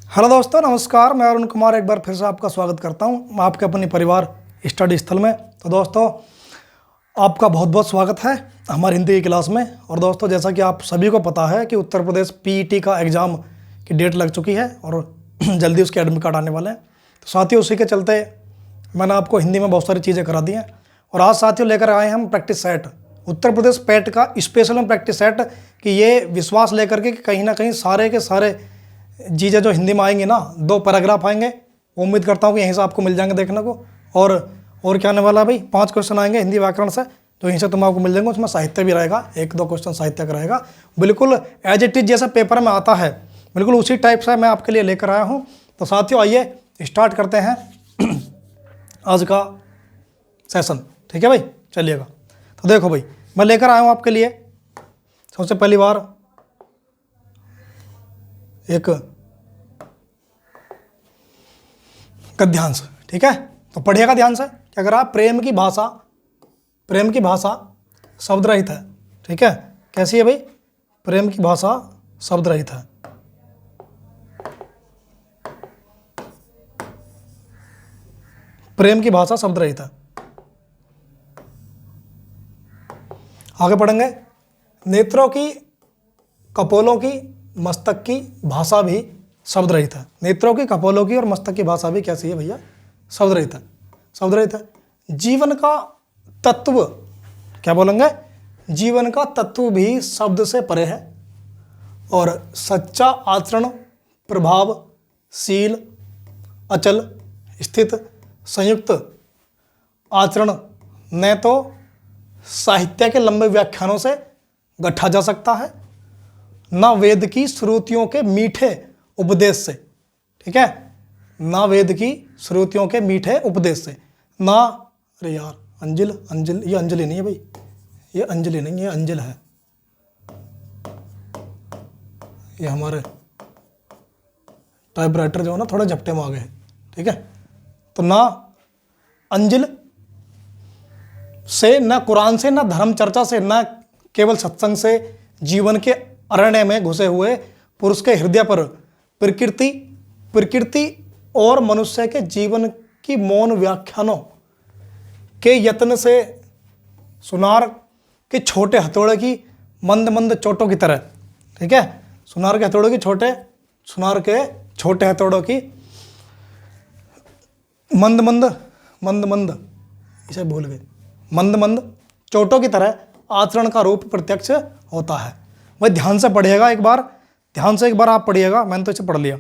Hello दोस्तों, नमस्कार। मैं अरुण कुमार एक बार फिर से आपका स्वागत करता हूं आपके अपने परिवार स्टडी स्थल में। तो दोस्तों, आपका बहुत बहुत स्वागत है हमारी हिंदी की क्लास में। और दोस्तों, जैसा कि आप सभी को पता है कि उत्तर प्रदेश पीईटी का एग्ज़ाम की डेट लग चुकी है और जल्दी उसके एडमिट कार्ड आने वाले हैं। तो साथियों, उसी के चलते मैंने आपको हिंदी में बहुत सारी चीज़ें करा दी हैं। और आज साथियों लेकर आए हम practice set, Uttar Pradesh PAT का स्पेशल में प्रैक्टिस सेट, कि ये विश्वास लेकर के कि कहीं ना कहीं सारे के सारे चीज़ें जो हिंदी में आएंगी ना, 2 पैराग्राफ आएंगे, उम्मीद करता हूँ कि यहीं से आपको मिल जाएंगे देखने को। और क्या आने वाला है भाई, 5 क्वेश्चन आएंगे हिंदी व्याकरण से, तो यहीं से तुम आपको मिल जाएंगे। उसमें साहित्य भी रहेगा, 1-2 क्वेश्चन साहित्य का रहेगा, बिल्कुल एज इट इज जैसा पेपर में आता है, बिल्कुल उसी टाइप से मैं आपके लिए लेकर आया हूँ। तो साथियों, आइए स्टार्ट करते हैं आज का सेशन। ठीक है भाई, चलिएगा। तो देखो भाई, मैं लेकर आया हूँ आपके लिए सबसे पहली बार एक गद्यांश। ठीक है, तो पढ़िएगा ध्यान से। क्या करा, प्रेम की भाषा शब्द रहित है। ठीक है, कैसी है भाई, प्रेम की भाषा शब्द रहित है। प्रेम की भाषा शब्द रहित है। आगे पढ़ेंगे। नेत्रों की, कपोलों की, मस्तक की भाषा भी शब्द रहित है। नेत्रों की, कपोलों की और मस्तक की भाषा भी कैसी है भैया, शब्द रहित है। शब्द रहित है। जीवन का तत्व, क्या बोलेंगे, जीवन का तत्व भी शब्द से परे है। और सच्चा आचरण प्रभावशील, अचल, स्थित, संयुक्त आचरण न तो साहित्य के लंबे व्याख्यानों से गढ़ा जा सकता है, न वेद की श्रुतियों के मीठे उपदेश से। ठीक है, ना वेद की श्रुतियों के मीठे उपदेश से, ना, अरे यार अंजिल, ये अंजलि नहीं है भाई, ये अंजलि नहीं, ये अंजिल है। ये हमारे टाइपराइटर जो है ना, थोड़े झपटे में आ गए हैं। ठीक है, तो ना अंजिल से, ना कुरान से, ना धर्म चर्चा से, ना केवल सत्संग से जीवन के अरण्य में घुसे हुए पुरुष के हृदय पर प्रकृति और मनुष्य के जीवन की मौन व्याख्यानों के यत्न से सुनार के छोटे हथौड़े की मंद मंद चोटों की तरह। ठीक है, सुनार के छोटे हथौड़ों की मंद मंद इसे भूल गए, मंद मंद चोटों की तरह आचरण का रूप प्रत्यक्ष होता है। भाई ध्यान से पढ़िएगा, एक बार आप पढ़िएगा। मैंने तो इसे पढ़ लिया,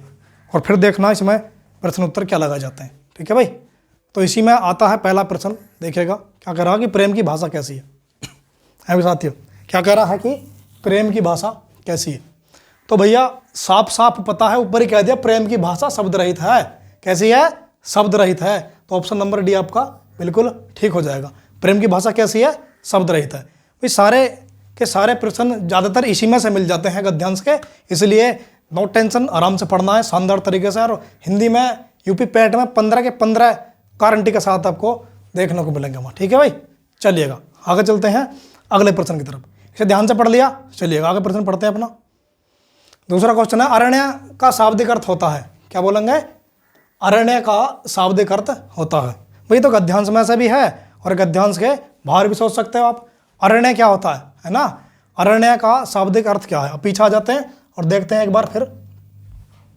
और फिर देखना इसमें प्रश्न उत्तर क्या लगाए जाते हैं। ठीक है भाई, तो इसी में आता है पहला प्रश्न। देखिएगा क्या कह रहा है कि प्रेम की भाषा कैसी है साथियों, क्या कह रहा है कि प्रेम की भाषा कैसी है। तो भैया साफ साफ पता है, ऊपर ही कह दिया प्रेम की भाषा शब्द रहित है। कैसी है, शब्द रहित है। तो ऑप्शन नंबर डी आपका बिल्कुल ठीक हो जाएगा। प्रेम की भाषा कैसी है, शब्द रहित है। भाई सारे के सारे प्रश्न ज़्यादातर इसी में से मिल जाते हैं गद्यांश के, इसलिए नो टेंशन, आराम से पढ़ना है शानदार तरीके से। और हिंदी में यूपी पैट में 15 के 15 गारंटी के साथ आपको देखने को मिलेंगे वहाँ। ठीक है भाई, चलिएगा आगे चलते हैं अगले प्रश्न की तरफ। इसे ध्यान से पढ़ लिया, चलिएगा आगे प्रश्न पढ़ते हैं अपना। दूसरा क्वेश्चन है, अरण्य का शाब्दिक अर्थ होता है। क्या बोलेंगे, अरण्य का शाब्दिक अर्थ होता है। भाई तो गद्यांश में से भी है और गद्यांश के बाहर भी सोच सकते हो आप। अरण्य क्या होता है ना, अरण्य का शाब्दिक अर्थ क्या है। अब पीछे आ जाते हैं और देखते हैं एक बार फिर।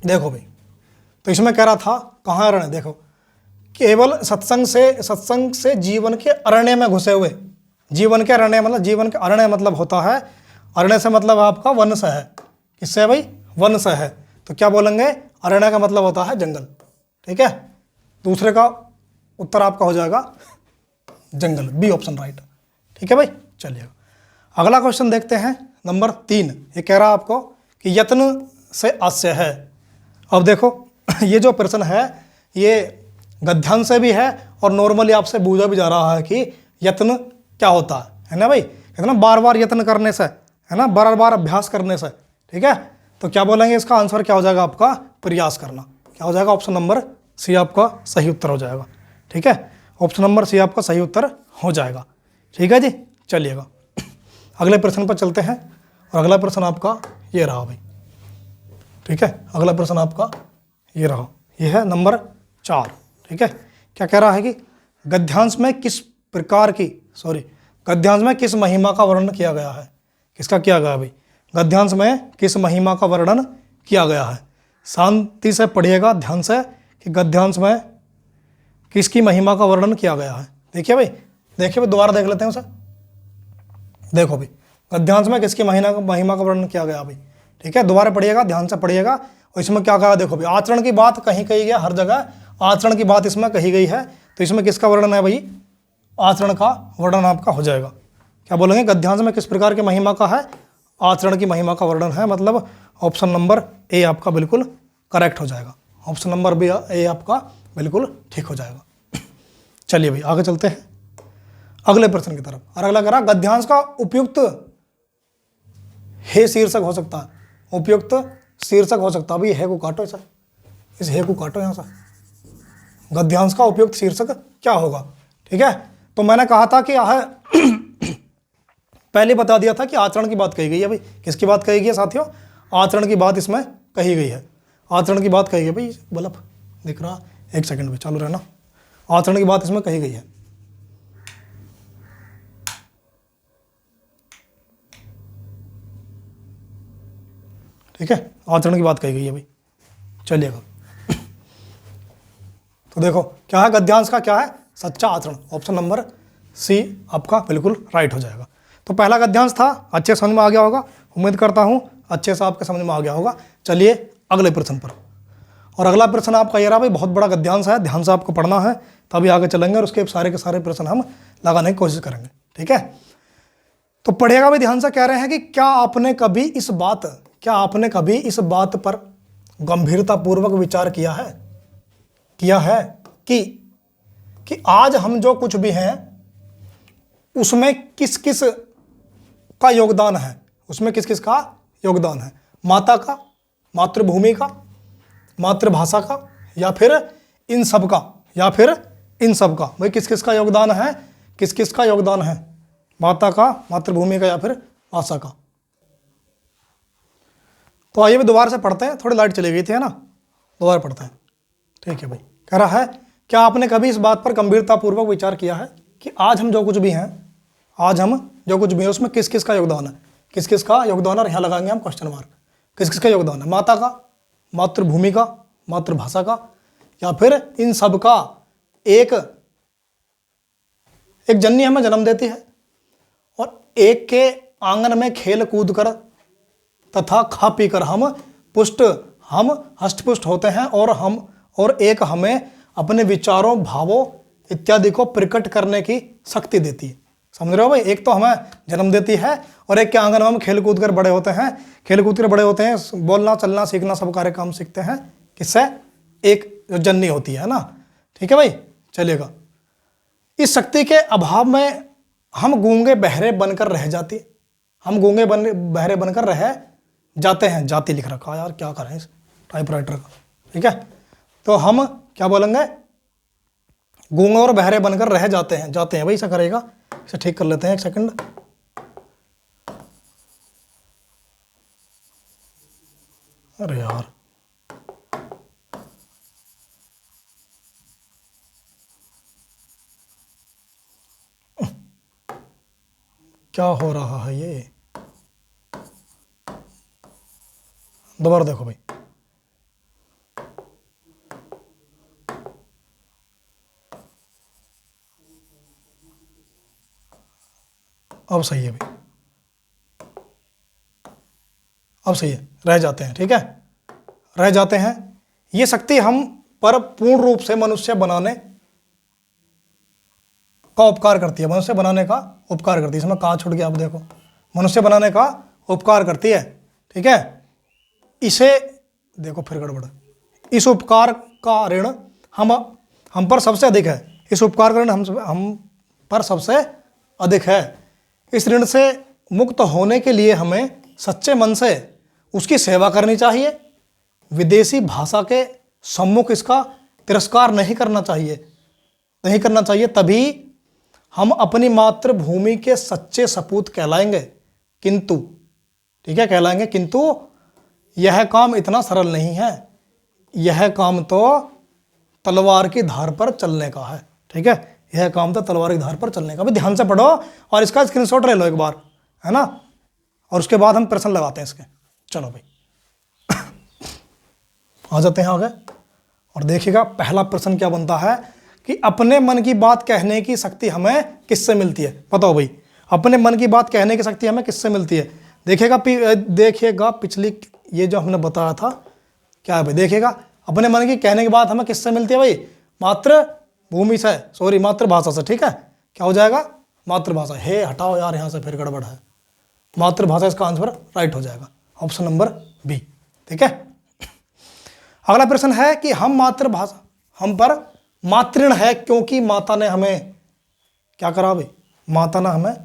देखो भाई, तो इसमें कह रहा था कहाँ अरण्य, देखो केवल सत्संग से जीवन के अरण्य में घुसे हुए, जीवन के अरण्य मतलब होता है, अरण्य से मतलब आपका वन से है। किससे भाई, वन से है। तो क्या बोलेंगे, अरण्य का मतलब होता है जंगल। ठीक है, दूसरे का उत्तर आपका हो जाएगा जंगल, बी ऑप्शन राइट। ठीक है भाई, चलिएगा अगला क्वेश्चन देखते हैं, नंबर 3। ये कह रहा है आपको कि यत्न से आस्य है। अब देखो ये जो प्रश्न है ये गद्यांश से भी है और नॉर्मली आपसे पूछा भी जा रहा है कि यत्न क्या होता है ना भाई, कहते ना बार बार यत्न करने से, है ना, बार बार अभ्यास करने से। ठीक है, तो क्या बोलेंगे, इसका आंसर क्या हो जाएगा आपका, प्रयास करना। क्या हो जाएगा, ऑप्शन नंबर सी आपका सही उत्तर हो जाएगा। ठीक है, ऑप्शन नंबर सी आपका सही उत्तर हो जाएगा। ठीक है जी, चलिएगा अगले प्रश्न पर चलते हैं। और अगला प्रश्न आपका ये रहा भाई। ठीक है, अगला प्रश्न आपका ये रहा, ये है नंबर 4। ठीक है, क्या कह रहा है कि गद्यांश में किस प्रकार की गद्यांश में किस महिमा का वर्णन किया गया है। किसका किया गया भाई? गद्यांश में किस महिमा का वर्णन किया गया है। शांति से पढ़िएगा ध्यान से कि गद्यांश में किसकी महिमा का वर्णन किया गया है। देखिए भाई दोबारा देख लेते हैं उसे। देखो भाई, गद्यांश में किसकी महिमा का वर्णन किया गया भाई। ठीक है, दोबारा पढ़िएगा, ध्यान से पढ़िएगा। और इसमें क्या कहा, देखो भाई, आचरण की बात कहीं कही गई, हर जगह आचरण की बात इसमें कही गई है। तो इसमें किसका वर्णन है भाई? आचरण का वर्णन आपका हो जाएगा। क्या बोलेंगे? गद्यांश में किस प्रकार की महिमा का है? आचरण की महिमा का वर्णन है। मतलब ऑप्शन नंबर ए आपका बिल्कुल करेक्ट हो जाएगा। ऑप्शन नंबर बी ए आपका बिल्कुल ठीक हो जाएगा। चलिए भाई आगे चलते हैं अगले प्रश्न की तरफ। और अगला कह रहा, गद्यांश का उपयुक्त हे शीर्षक हो सकता है। उपयुक्त शीर्षक हो सकता है भाई, हे को काटो, ऐसा इस हे को काटो यहाँ से। गद्यांश का उपयुक्त शीर्षक क्या होगा? ठीक है, तो मैंने कहा था कि पहले बता दिया था कि आचरण की बात कही गई है भाई। किसकी बात कही गई है साथियों? आचरण की बात इसमें कही गई है। आचरण की बात कही गई भाई, बल्ब दिख रहा, एक सेकंड भी चालू रहना। आचरण की बात इसमें कही गई है। ठीक है, आचरण की बात कही गई है भाई। चलिएगा, तो देखो क्या है गद्यांश का, क्या है? सच्चा आचरण। ऑप्शन नंबर सी आपका बिल्कुल राइट हो जाएगा। तो पहला गद्यांश था, अच्छे समझ में आ गया होगा, उम्मीद करता हूं अच्छे से आपके समझ में आ गया होगा। चलिए अगले प्रश्न पर। और अगला प्रश्न आपका ये रहा भाई, बहुत बड़ा गद्यांश है, ध्यान से आपको पढ़ना है, तभी आगे चलेंगे और उसके सारे के सारे प्रश्न हम लगाने की कोशिश करेंगे। ठीक है, तो पढ़िएगा भाई ध्यान से। कह रहे हैं कि क्या आपने कभी इस बात पर गंभीरतापूर्वक विचार किया है कि आज हम जो कुछ भी हैं उसमें किस किस का योगदान है? उसमें किस किस का योगदान है? माता का, मातृभूमि का, मातृभाषा का, या फिर इन सब का? भाई किस किस का योगदान है? किस किस का योगदान है? माता का, मातृभूमि का, या फिर भाषा का? तो आइए भी दोबारा से पढ़ते हैं, थोड़ी लाइट चली गई थी है ना, दोबारा पढ़ते हैं। ठीक है भाई, कह रहा है क्या आपने कभी इस बात पर गंभीरतापूर्वक विचार किया है कि आज हम जो कुछ भी हैं उसमें किस किस का योगदान है? किस किस का योगदान है? यहाँ लगाएंगे हम क्वेश्चन मार्क। किस किस का योगदान है? माता का, मातृभूमि का, मातृभाषा का, या फिर इन सब का? एक जननी हमें जन्म देती है और एक के आंगन में खेल कूद कर तथा खा पी कर हम हष्टपुष्ट होते हैं, और एक हमें अपने विचारों, भावों इत्यादि को प्रकट करने की शक्ति देती है। समझ रहे हो भाई? एक तो हमें जन्म देती है और एक के आंगन में हम खेल कूद कर बड़े होते हैं, बोलना चलना सीखना सब कार्य काम सीखते हैं। किससे? एक जो जननी होती है ना। ठीक है भाई, चलिएगा। इस शक्ति के अभाव में हम गूंगे बहरे बनकर रह जाते हैं। जाति लिख रखा है यार, क्या करें इस टाइपराइटर का। ठीक है, तो हम क्या बोलेंगे? गूंगे और बहरे बनकर रह जाते हैं भाई, ऐसा करेगा। इसे ठीक कर लेते हैं, एक सेकंड। अरे यार, क्या हो रहा है ये? दोबारा देखो भाई। अब सही है भाई, अब सही है। रह जाते हैं, ठीक है, रह जाते हैं। ये शक्ति हम पर पूर्ण रूप से मनुष्य बनाने का उपकार करती है। मनुष्य बनाने का उपकार करती है। इसमें कहाँ छूट गया? आप देखो, मनुष्य बनाने का उपकार करती है। ठीक है, इसे देखो फिर गड़बड़। इस उपकार का ऋण हम पर सबसे अधिक है। इस उपकार का ऋण हम पर सबसे अधिक है। इस ऋण से मुक्त होने के लिए हमें सच्चे मन से उसकी सेवा करनी चाहिए। विदेशी भाषा के सम्मुख इसका तिरस्कार नहीं करना चाहिए। तभी हम अपनी मातृभूमि के सच्चे सपूत कहलाएंगे। किंतु यह काम इतना सरल नहीं है। यह काम तो तलवार की धार पर चलने का है। ठीक है, यह काम तो तलवार की धार पर चलने का। भाई ध्यान से पढ़ो और इसका स्क्रीनशॉट ले लो एक बार, है ना, और उसके बाद हम प्रश्न लगाते हैं इसके। चलो भाई आ जाते हैं आगे और देखिएगा पहला प्रश्न क्या बनता है कि अपने मन की बात कहने की शक्ति हमें किससे मिलती है। बताओ भाई, अपने मन की बात कहने की शक्ति हमें किससे मिलती है। देखिएगा पिछली ये जो हमने बताया था क्या है भाई, देखिएगा अपने मन की कहने की बात हमें किससे मिलती है भाई, मातृभूमि से, सॉरी मातृभाषा से। ठीक है, क्या हो जाएगा, मातृभाषा। हे हटाओ यार यहाँ से, फिर गड़बड़ है, मातृभाषा इसका आंसर राइट हो जाएगा, ऑप्शन नंबर बी। ठीक है, अगला प्रश्न है कि हम पर मातृण है क्योंकि माता ने हमें क्या करा भाई, माता ने हमें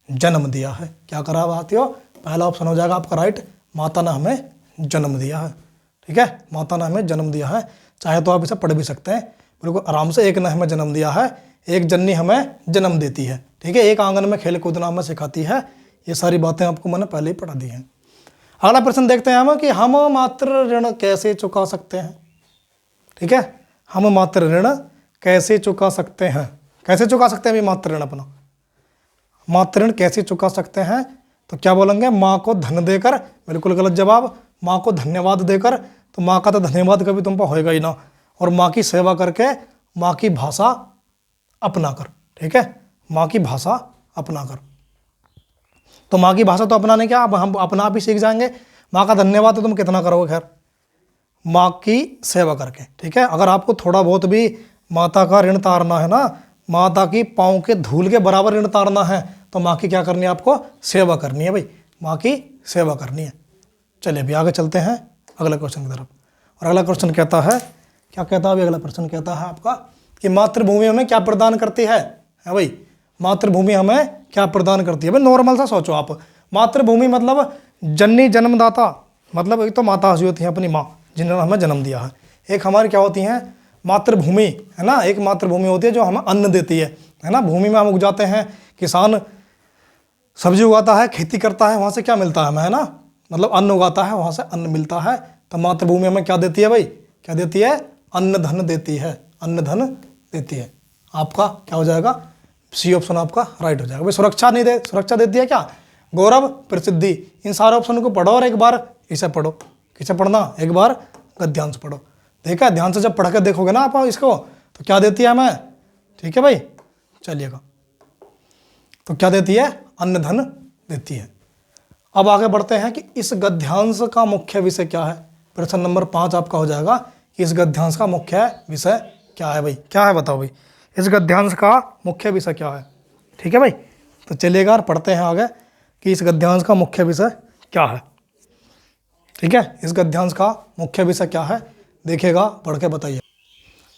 जन्म दिया है। क्या करा साथियों, पहला ऑप्शन हो जाएगा आपका राइट, माता ने हमें जन्म दिया है। ठीक है, माता ने हमें जन्म दिया है, चाहे तो आप इसे पढ़ भी सकते हैं बिल्कुल आराम से। एक ने हमें जन्म दिया है, एक जननी हमें जन्म देती है। ठीक है, एक आंगन में खेल कूदना हमें सिखाती है। ये सारी बातें आपको मैंने पहले ही पढ़ा दी हैं। अगला प्रश्न देखते हैं हम कि हम मातृ ऋण कैसे चुका सकते हैं। ठीक है, हम मातृ ऋण कैसे चुका सकते हैं, कैसे चुका सकते हैं मातृ ऋण अपना, मातृ ऋण कैसे चुका सकते हैं। तो क्या बोलेंगे, माँ को धन देकर, बिल्कुल गलत जवाब। माँ को धन्यवाद देकर, तो माँ का तो धन्यवाद कभी तुम पर होएगा ही ना। और माँ की सेवा करके, माँ की भाषा अपना कर। ठीक है, माँ की भाषा अपना कर। तो माँ की भाषा तो अपनाने क्या, अब हम अपना आप ही सीख जाएंगे। माँ का धन्यवाद तो तुम कितना करोगे, खैर माँ की सेवा करके। ठीक है, अगर आपको थोड़ा बहुत भी माता का ऋण तारना है ना, माता की पाँव के धूल के बराबर ऋण तारना है, तो माँ की क्या करनी है, आपको सेवा करनी है भाई, माँ की सेवा करनी है। चलिए अभी आगे चलते हैं अगले क्वेश्चन की तरफ। और अगला क्वेश्चन कहता है, क्या कहता है अभी अगला प्रश्न कहता है आपका कि मातृभूमि हमें क्या प्रदान करती है भाई, मातृभूमि हमें क्या प्रदान करती है। भाई नॉर्मल सा सोचो आप, मातृभूमि मतलब जननी जन्मदाता, मतलब एक तो माता हसी होती है अपनी माँ जिन्होंने हमें जन्म दिया है। एक हमारी क्या होती हैं, मातृभूमि, है ना, एक मातृभूमि होती है जो हमें अन्न देती है ना। भूमि में हम उग जाते हैं, किसान सब्जी उगाता है, खेती करता है, वहाँ से क्या मिलता है हमें, है ना, मतलब अन्न उगाता है, वहाँ से अन्न मिलता है। तो मातृभूमि हमें क्या देती है भाई, क्या देती है, अन्न धन देती है, अन्न धन देती है। आपका क्या हो जाएगा, सी ऑप्शन आपका राइट हो जाएगा। भाई सुरक्षा नहीं दे, सुरक्षा देती है क्या, गौरव प्रसिद्धि। इन सारे ऑप्शन को पढ़ो और एक बार इसे पढ़ो। किसे पढ़ना, एक बार गद्यांश पढ़ो। देखा, ध्यान से जब पढ़ कर देखोगे ना आप इसको, तो क्या देती है हमें। ठीक है भाई, चलिएगा, तो क्या देती है, अन्न धन देती है। अब आगे बढ़ते हैं कि इस गद्यांश का मुख्य विषय क्या है। प्रश्न नंबर 5 आपका हो जाएगा कि इस गद्यांश का मुख्य विषय क्या है भाई, क्या है बताओ भाई, इस गद्यांश का मुख्य विषय क्या है। ठीक है भाई, तो चलिएगा पढ़ते हैं आगे कि इस गद्यांश का मुख्य विषय क्या है। ठीक है, इस गद्यांश का मुख्य विषय क्या है, देखिएगा पढ़ के बताइए।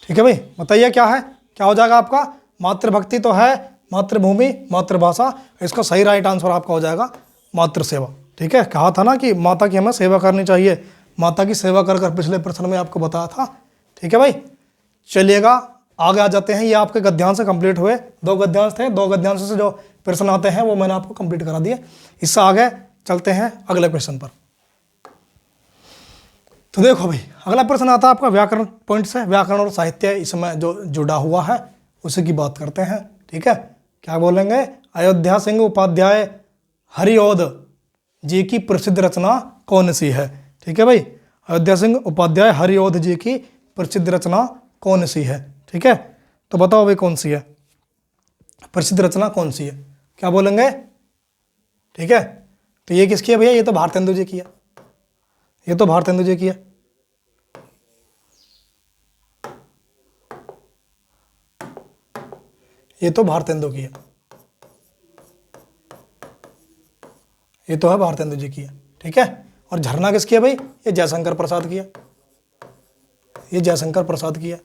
ठीक है भाई, बताइए क्या है, क्या हो जाएगा आपका, मातृभक्ति तो है, मातृभूमि, मातृभाषा, इसका सही राइट आंसर आपका हो जाएगा मातृ सेवा। ठीक है, कहा था ना कि माता की हमें सेवा करनी चाहिए, माता की सेवा कर कर पिछले प्रश्न में आपको बताया था। ठीक है भाई, चलिएगा आगे आ जाते हैं। ये आपके गद्यांश से कंप्लीट हुए, 2 गद्यांश थे, 2 गद्यांश से जो प्रश्न आते हैं वो मैंने आपको कंप्लीट करा दिए। इससे आगे चलते हैं अगले प्रश्न पर। तो देखो भाई, अगला प्रश्न आता है आपका व्याकरण पॉइंट से, व्याकरण और साहित्य इसमें जो जुड़ा हुआ है उसी की बात करते हैं। ठीक है, क्या बोलेंगे, अयोध्या सिंह उपाध्याय हरिऔध जी की प्रसिद्ध रचना कौन सी है। ठीक है भाई, अयोध्या सिंह उपाध्याय हरिऔध जी की प्रसिद्ध रचना कौन सी है। ठीक है, तो बताओ भाई कौन सी है, प्रसिद्ध रचना कौन सी है, क्या बोलेंगे। ठीक है, तो ये किसकी है भैया, ये तो भारतेंदु जी की है, ये तो भारतेंदु जी की है। ये तो भारतेंदु की है, ये तो है भारतेंदु जी की है। ठीक है, और झरना किसकी है भाई, ये जयशंकर प्रसाद की है, ये जयशंकर प्रसाद की है,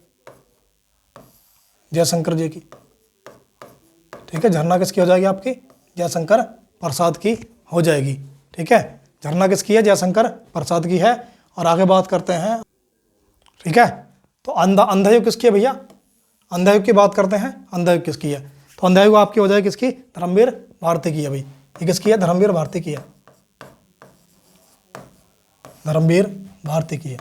जयशंकर जी की। ठीक है, झरना किसकी हो जाएगी आपकी, जयशंकर प्रसाद की हो जाएगी। ठीक है, झरना किसकी है, जयशंकर प्रसाद की है। और आगे बात करते हैं। ठीक है, तो अंधायुग किसकी है भैया, अंधायुग की बात करते हैं, अंधायुग किसकी है, तो अंधायुग आपकी हो जाएगी किसकी, धर्मवीर भारती की है भाई। ये किसकी है, धर्मवीर भारती की है, धर्मवीर भारती की है।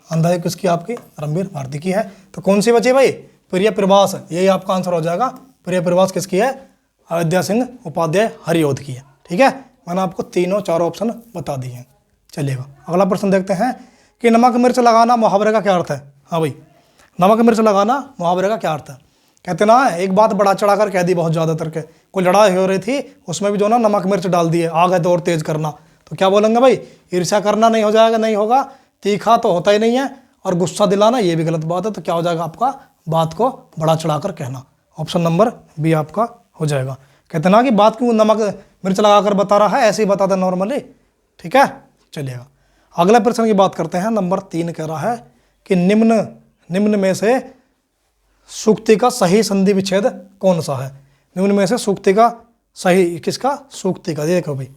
अंधा किसकी? आपकी रणबीर भारती की है। तो कौन सी बची भाई? प्रिय प्रवास, यही आपका आंसर हो जाएगा। प्रिय प्रवास किसकी है? अयोध्या सिंह उपाध्याय हरिऔध की है। ठीक है, मैंने आपको तीनों चारों ऑप्शन बता दिए हैं। चलिएगा अगला प्रश्न देखते हैं कि नमक मिर्च लगाना मुहावरे का क्या अर्थ है? हाँ भाई, नमक मिर्च लगाना मुहावरे का क्या अर्थ है? कहते ना, एक बात बड़ा चढ़ा कर कह दी बहुत ज़्यादा करके, कोई लड़ाई हो रही थी उसमें भी जो ना नमक मिर्च डाल दिए, आग है तो और तेज करना। तो क्या बोलेंगे भाई? ईर्ष्या करना नहीं हो जाएगा, नहीं होगा। तीखा तो होता ही नहीं है, और गुस्सा दिलाना ये भी गलत बात है। तो क्या हो जाएगा आपका? बात को बड़ा चढ़ाकर कहना। ऑप्शन नंबर बी आपका हो जाएगा। कहते ना कि बात क्यों नमक मिर्च लगाकर बता रहा है, ऐसे ही बता दे नॉर्मली। ठीक है, चलिएगा अगले प्रश्न की बात करते हैं। नंबर 3 कह रहा है कि निम्न में से सूक्ति का सही संधि विच्छेद कौन सा है? निम्न में से सूक्ति का सही, किसका? सूक्ति का। देखो भाई,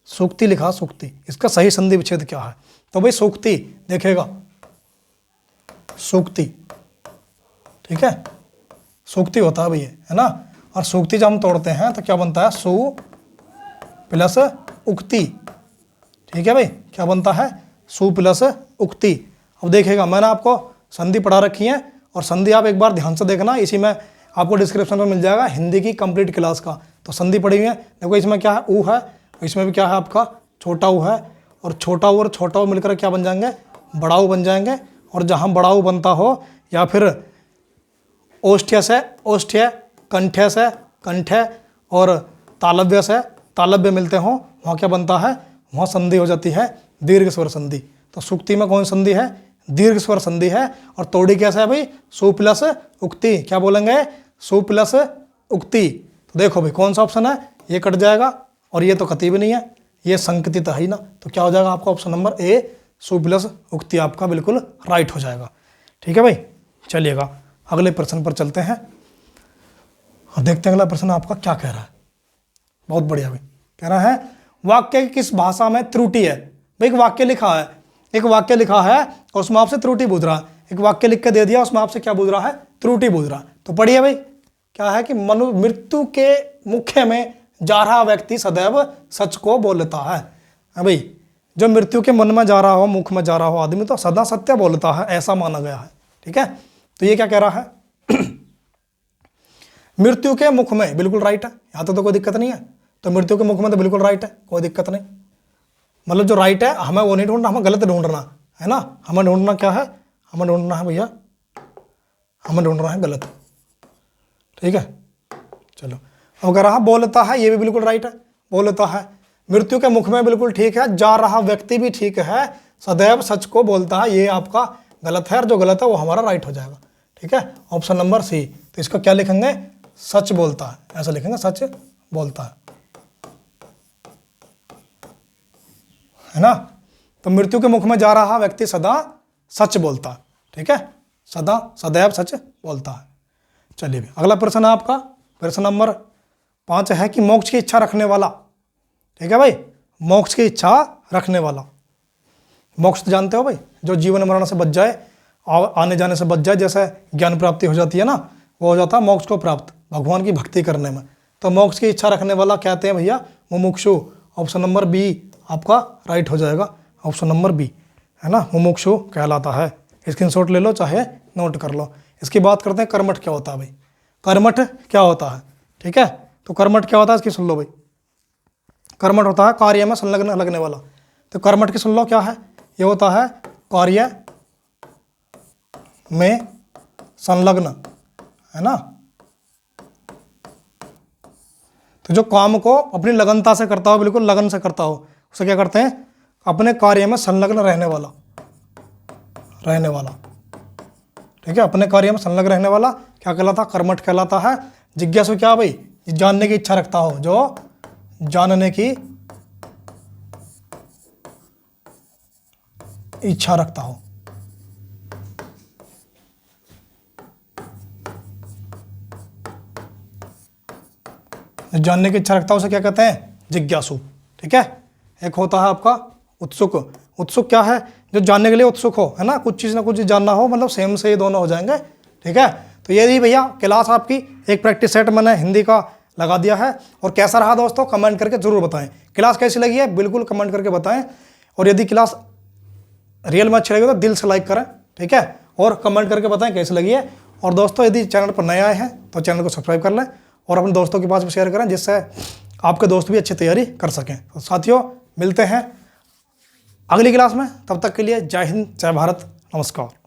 सूक्ति लिखा, सूक्ति, इसका सही संधि विच्छेद क्या है? तो भाई सूक्ति देखेगा, सूक्ति, ठीक है, सूक्ति होता है भाई, है ना। और सूक्ति जब हम तोड़ते हैं तो क्या बनता है? सु प्लस उक्ति। ठीक है भाई, क्या बनता है? सु प्लस उक्ति। अब देखिएगा, मैंने आपको संधि पढ़ा रखी है, और संधि आप एक बार ध्यान से देखना, इसी में आपको डिस्क्रिप्शन में मिल जाएगा हिंदी की कंप्लीट क्लास का। तो संधि पढ़ी हुई है, देखो इसमें क्या है? ऊ है, इसमें भी क्या है आपका? छोटा ऊ है, और छोटा ऊ और छोटा ऊ मिलकर क्या बन जाएंगे? बड़ा ऊ बन जाएंगे। और जहाँ बड़ा ऊ बनता हो, या फिर ओष्ठ्य से ओष्ठ्य, कंठ्य से कंठ्य, और तालव्य से तालव्य मिलते हो, वहाँ क्या बनता है? वहाँ संधि हो जाती है दीर्घ स्वर संधि। तो सूक्ति में कौन संधि है? दीर्घ स्वर संधि है। और तोड़ी कैसे है भाई? सु प्लस उक्ति। क्या बोलेंगे? सु प्लस उक्ति। तो देखो भाई, कौन सा ऑप्शन है? ये कट जाएगा, और ये तो कति भी नहीं है, ये संकतित है ही ना। तो क्या हो जाएगा आपका? ऑप्शन नंबर ए, सु प्लस उक्ति आपका बिल्कुल राइट हो जाएगा। ठीक है भाई, चलिएगा अगले प्रश्न पर चलते हैं और देखते हैं अगला प्रश्न आपका क्या कह रहा है। बहुत बढ़िया भाई, कह रहा है वाक्य की किस भाषा में त्रुटि है? भाई एक वाक्य लिखा है, और उसमें आपसे त्रुटि पूछ रहा है। एक वाक्य लिख के दे दिया, उसमें आपसे क्या पूछ रहा है? त्रुटि पूछ रहा है। तो पढ़िए भाई, क्या है कि मृत्यु के मुख्य में जा रहा व्यक्ति सदैव सच को बोलता है। भाई जो मृत्यु के मन में जा रहा हो, मुख में जा रहा हो आदमी, तो सदा सत्य बोलता है, ऐसा माना गया है। ठीक है, तो ये क्या कह रहा है? मृत्यु के मुख में, बिल्कुल राइट है, यहाँ तो कोई दिक्कत नहीं है। तो मृत्यु के मुख में तो बिल्कुल राइट है, कोई दिक्कत नहीं। मतलब जो राइट है हमें वो नहीं ढूंढना, हमें गलत ढूंढना है ना। हमें ढूंढना क्या है? हमें ढूंढना है भैया, हमें ढूंढना है गलत। ठीक है, चलो अब कह रहा बोलता है, ये भी बिल्कुल राइट है, बोलता है। मृत्यु के मुख में बिल्कुल ठीक है, जा रहा व्यक्ति भी ठीक है, सदैव सच को बोलता है, ये आपका गलत है, और जो गलत है वो हमारा राइट हो जाएगा। ठीक है, ऑप्शन नंबर सी। तो इसका क्या लिखेंगे? सच बोलता है, ऐसा लिखेंगे, सच बोलता है ना। तो मृत्यु के मुख में जा रहा व्यक्ति सदा सच बोलता है। ठीक है, सदा सदैव सच बोलता है। चलिए अगला प्रश्न है आपका, प्रश्न नंबर 5 है कि मोक्ष की इच्छा रखने वाला। ठीक है भाई, मोक्ष की इच्छा रखने वाला। मोक्ष तो जानते हो भाई, जो जीवन मरण से बच जाए, आने जाने से बच जाए, जैसे ज्ञान प्राप्ति हो जाती है ना, वो हो जाता है मोक्ष को प्राप्त भगवान की भक्ति करने में। तो मोक्ष की इच्छा रखने वाला कहते हैं भैया मुमुक्षु। ऑप्शन नंबर बी आपका राइट हो जाएगा, ऑप्शन नंबर बी, है ना, मुमुक्षु कहलाता है। स्क्रीनशॉट ले लो, चाहे नोट कर लो। इसकी बात करते हैं, कर्मठ क्या होता है भाई? कर्मठ क्या होता है? ठीक है, तो कर्मठ क्या होता है इसकी सुन लो भाई। कर्मठ होता है कार्य में संलग्न लगने वाला। तो कर्मठ की सुन लो क्या है? ये होता है कार्य में संलग्न, है ना। तो जो काम को अपनी लगनता से करता हो, बिल्कुल लगन से करता हो, उसे क्या करते हैं? अपने कार्य में संलग्न रहने वाला। ठीक है, अपने कार्य में संलग्न रहने वाला क्या कहलाता? कर्मठ कहलाता है। जिज्ञासु क्या भाई? जानने की इच्छा रखता हो, जो जानने की इच्छा रखता हो। जानने की इच्छा रखता हो उसे क्या कहते हैं? जिज्ञासु। ठीक है, एक होता है आपका उत्सुक। उत्सुक क्या है? जो जानने के लिए उत्सुक हो, है ना, कुछ चीज़ ना कुछ जानना हो, मतलब सेम से ये दोनों हो जाएंगे। ठीक है, तो ये रही भैया क्लास आपकी, एक प्रैक्टिस सेट मैंने हिंदी का लगा दिया है। और कैसा रहा दोस्तों, कमेंट करके जरूर बताएं। क्लास कैसी लगी है बिल्कुल कमेंट करके बताएं। और यदि क्लास रियल में अच्छी लगी तो दिल से लाइक करें, ठीक है, और कमेंट करके बताएं कैसी लगी है। और दोस्तों यदि चैनल पर नए आए हैं तो चैनल को सब्सक्राइब कर लें और अपने दोस्तों के पास भी शेयर करें, जिससे आपके दोस्त भी अच्छी तैयारी कर सकें। तो साथियों, मिलते हैं अगली क्लास में, तब तक के लिए जय हिंद, जय भारत, नमस्कार।